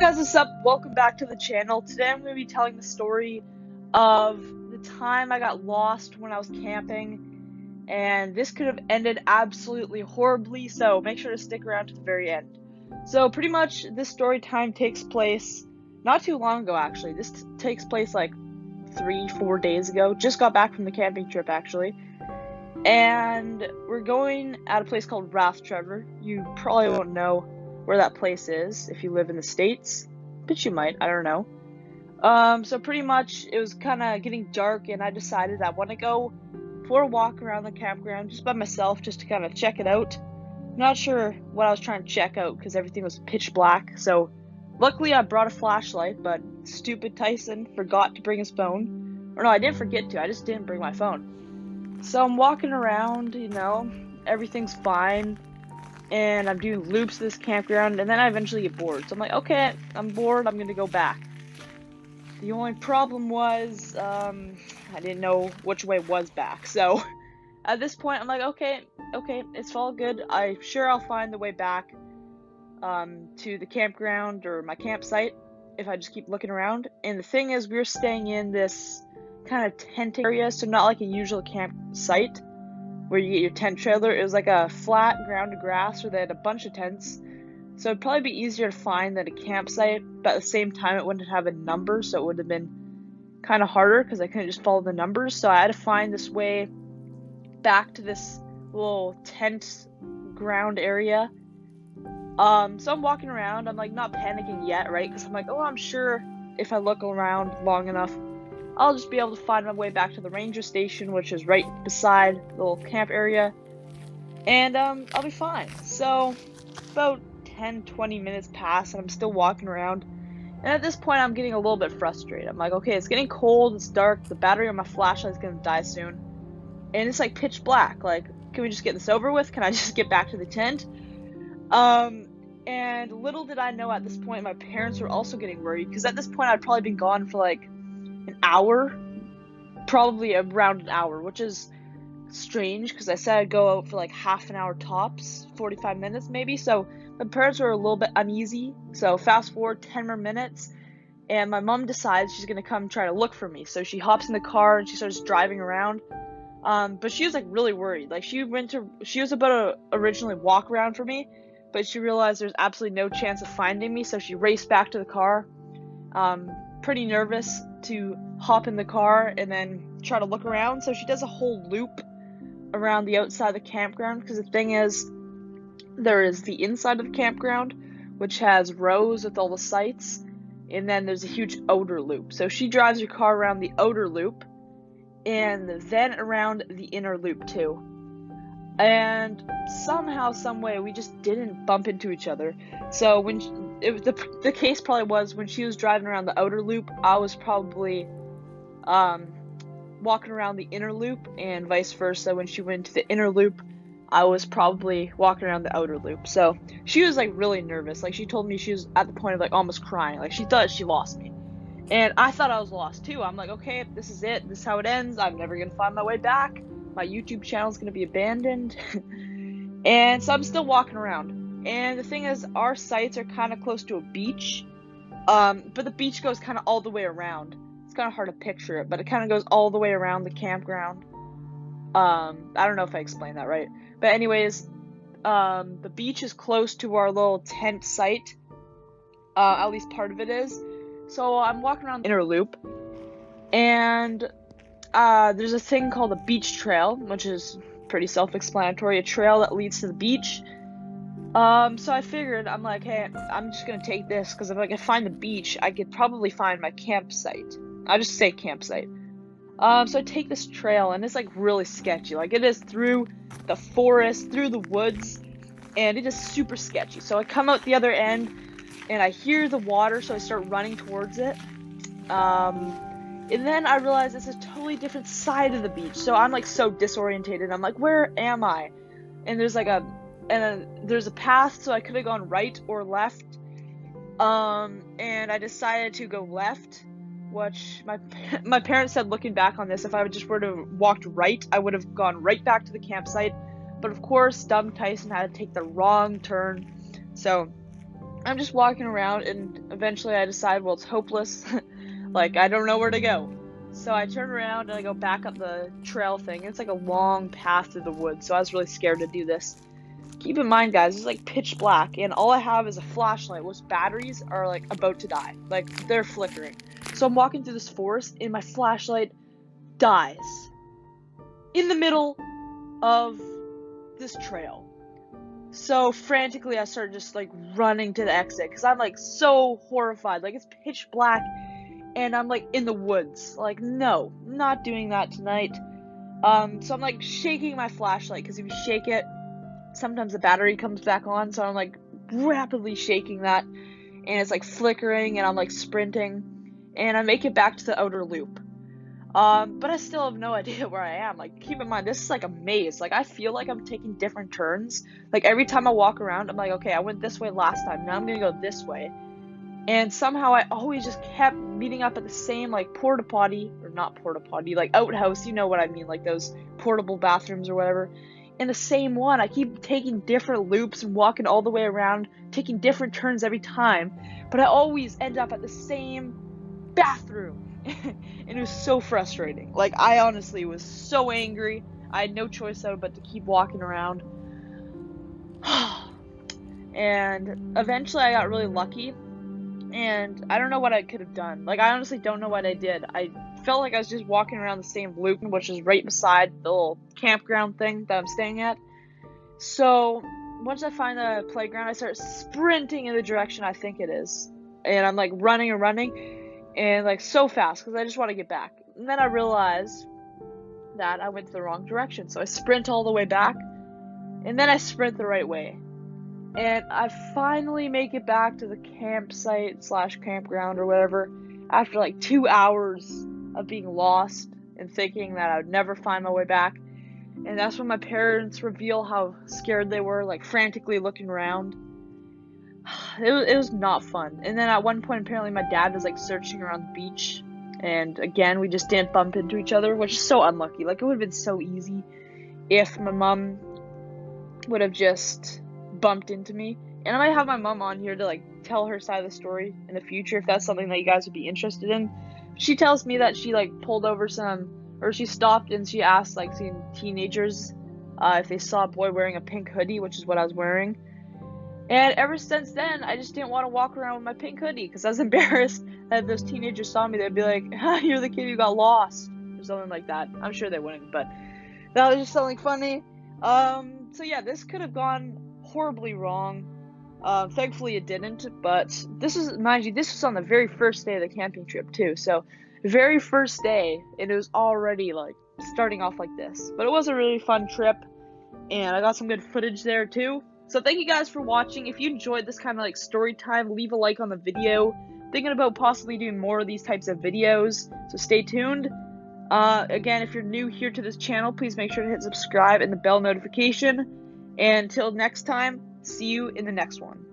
Guys, what's up? Welcome back to the channel. Today I'm going to be telling the story of the time I got lost when I was camping, and this could have ended absolutely horribly, so make sure to stick around to the very end. So pretty much this story time takes place not too long ago, actually. This takes place like 3-4 days ago. Just got back from the camping trip, actually. And we're going at a place called Raft Trevor. You probably won't know where that place is if you live in the States, but you might, I don't know. So pretty much it was kind of getting dark, and I decided I want to go for a walk around the campground just by myself, just to kind of check it out. Not sure what I was trying to check out because everything was pitch black, so luckily I brought a flashlight, but stupid Tyson forgot to bring his phone. Or no, I didn't forget to, I just didn't bring my phone. So I'm walking around, everything's fine, and I'm doing loops to this campground, and then I eventually get bored. So I'm like, okay, I'm bored, I'm gonna go back. The only problem was, I didn't know which way was back. So at this point, I'm like, okay, it's all good. I'm sure I'll find the way back to the campground or my campsite if I just keep looking around. And the thing is, we were staying in this kind of tent area, so not like a usual campsite where you get your tent trailer. It was like a flat ground of grass where they had a bunch of tents. So it'd probably be easier to find than a campsite, but at the same time it wouldn't have a number, so it would have been kind of harder because I couldn't just follow the numbers. So I had to find this way back to this little tent ground area. So I'm walking around, I'm like not panicking yet, right? Because I'm like, oh, I'm sure if I look around long enough, I'll just be able to find my way back to the ranger station, which is right beside the little camp area, and I'll be fine. So about 10-20 minutes pass, and I'm still walking around, and at this point I'm getting a little bit frustrated. I'm like, okay, it's getting cold, it's dark, the battery on my flashlight is gonna die soon, and it's like pitch black. Like, can we just get this over with? Can I just get back to the tent? And little did I know at this point my parents were also getting worried, because at this point I'd probably been gone for like an hour, probably around an hour, which is strange because I said I'd go out for like half an hour tops, 45 minutes maybe. So my parents were a little bit uneasy. So fast forward 10 more minutes, and my mom decides she's gonna come try to look for me. So she hops in the car and she starts driving around. But she was like really worried. Like she was about to originally walk around for me, but she realized there's absolutely no chance of finding me. So she raced back to the car, pretty nervous to hop in the car and then try to look around. So she does a whole loop around the outside of the campground, because the thing is, there is the inside of the campground, which has rows with all the sites, and then there's a huge outer loop. So she drives her car around the outer loop and then around the inner loop too. And somehow, some way, we just didn't bump into each other. So when the case probably was when she was driving around the outer loop, I was probably walking around the inner loop, and vice versa. When she went to the inner loop, I was probably walking around the outer loop. So she was like really nervous. Like she told me she was at the point of like almost crying. Like she thought she lost me, and I thought I was lost too. I'm like, okay, this is it. This is how it ends. I'm never gonna find my way back. My YouTube channel is gonna be abandoned. And so I'm still walking around. And the thing is, our sites are kind of close to a beach, but the beach goes kind of all the way around. It's kind of hard to picture it, but it kind of goes all the way around the campground. I don't know if I explained that right, but anyways, the beach is close to our little tent site. At least part of it is. So I'm walking around the inner loop, and there's a thing called a beach trail, which is pretty self-explanatory, a trail that leads to the beach. So I figured, I'm like, hey, I'm just gonna take this, because if I can find the beach, I could probably find my campsite. I'll just say campsite. So I take this trail, and it's like really sketchy. Like it is through the forest, through the woods, and it is super sketchy. So I come out the other end, and I hear the water, so I start running towards it. And then I realize it's a totally different side of the beach. So I'm like so disorientated. I'm like, where am I? And there's like there's a path, so I could have gone right or left. And I decided to go left, which my parents said, looking back on this, if I just were to have walked right, I would have gone right back to the campsite. But of course, dumb Tyson had to take the wrong turn. So I'm just walking around, and eventually I decide, well, it's hopeless. Like, I don't know where to go. So I turn around and I go back up the trail thing. It's like a long path through the woods, so I was really scared to do this. Keep in mind, guys, it's like pitch black, and all I have is a flashlight, which batteries are like about to die. Like, they're flickering. So I'm walking through this forest, and my flashlight dies in the middle of this trail. So frantically, I started just like running to the exit because I'm like so horrified. Like, it's pitch black, and I'm like in the woods. Like, no, not doing that tonight. So I'm like shaking my flashlight because if you shake it, sometimes the battery comes back on. So I'm like rapidly shaking that, and it's like flickering, and I'm like sprinting, and I make it back to the outer loop. But I still have no idea where I am. Like, keep in mind, this is like a maze. Like, I feel like I'm taking different turns. Like, every time I walk around, I'm like, okay, I went this way last time. Now I'm gonna go this way. And somehow I always just kept meeting up at the same, like, porta potty, or not porta potty, like, outhouse, you know what I mean, like those portable bathrooms or whatever. And the same one. I keep taking different loops and walking all the way around, taking different turns every time. But I always end up at the same bathroom. And it was so frustrating. Like, I honestly was so angry. I had no choice though but to keep walking around. And eventually I got really lucky, and I don't know what I could have done. Like, I honestly don't know what I did. I felt like I was just walking around the same loop, which is right beside the little campground thing that I'm staying at. So once I find the playground, I start sprinting in the direction I think it is, and I'm like running and running, and like so fast because I just want to get back. And then I realize that I went the wrong direction, so I sprint all the way back, and then I sprint the right way, and I finally make it back to the campsite / campground or whatever after like 2 hours of being lost and thinking that I would never find my way back. And that's when my parents reveal how scared they were, like frantically looking around. It was not fun. And then at one point, apparently my dad was like searching around the beach, and again, we just didn't bump into each other, which is so unlucky. Like, it would have been so easy if my mom would have just bumped into me. And I might have my mom on here to like tell her side of the story in the future if that's something that you guys would be interested in. She tells me that she like pulled over she stopped and she asked like some teenagers if they saw a boy wearing a pink hoodie, which is what I was wearing. And ever since then, I just didn't want to walk around with my pink hoodie because I was embarrassed that if those teenagers saw me, they'd be like, "You're the kid who got lost," or something like that. I'm sure they wouldn't, but that was just something funny. So yeah, this could have gone horribly wrong. Thankfully it didn't, but this was, mind you, this was on the very first day of the camping trip too, so very first day, and it was already like starting off like this. But it was a really fun trip, and I got some good footage there too. So thank you guys for watching. If you enjoyed this kind of like story time, leave a like on the video. Thinking about possibly doing more of these types of videos, so stay tuned. Again, if you're new here to this channel, please make sure to hit subscribe and the bell notification. And until next time, see you in the next one.